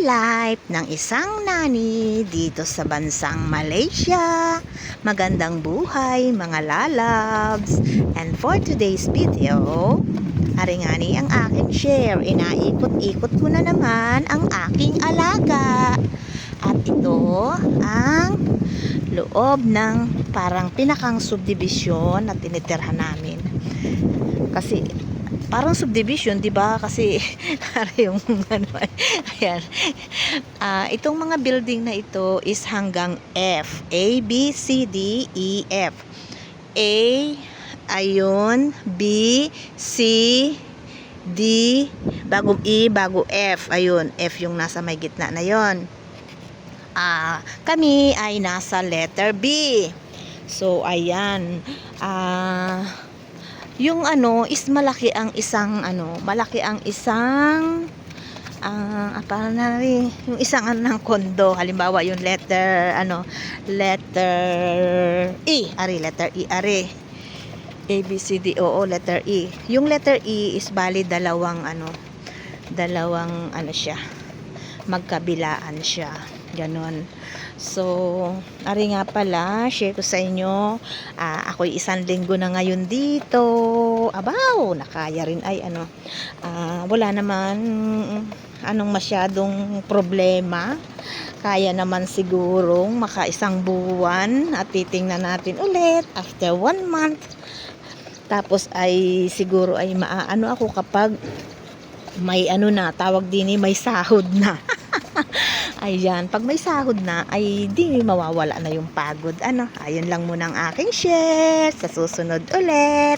life ng isang nani dito sa bansang Malaysia. Magandang buhay mga lalabs. And for today's video, aringani ang aking share. Inaikot-ikot ko na naman ang aking alaga. At ito ang loob ng parang pinakang subdivision na tinitirhan namin. Kasi parang subdivision, 'di ba? Kasi yung ano, ayan. Itong mga building na ito is hanggang F. A, B, C, D, E, F. A, ayun, B, C, D, bago E, bago F. Ayun, F yung nasa may gitna na 'yon. Kami ay nasa letter B. So, ayan. Yung ano is malaki ang isang parang yung isang ng kondo. Halimbawa yung letter E, letter E, A, B, C, D, O, letter E. Yung letter E is bali dalawang siya, magkabilaan siya, ganon. So, ari nga pala, share ko sa inyo, ako'y 1 linggo na ngayon dito. Abaw, nakaya rin ay wala naman masyadong problema. Kaya naman sigurong maka 1 buwan at titingnan natin ulit after 1 month. Tapos ay siguro ay maaano ako kapag may tawag din may sahod na. Ayan, pag may sahod na ay di mawawala na yung pagod. Ayun lang muna ang aking share. Sa susunod ulit.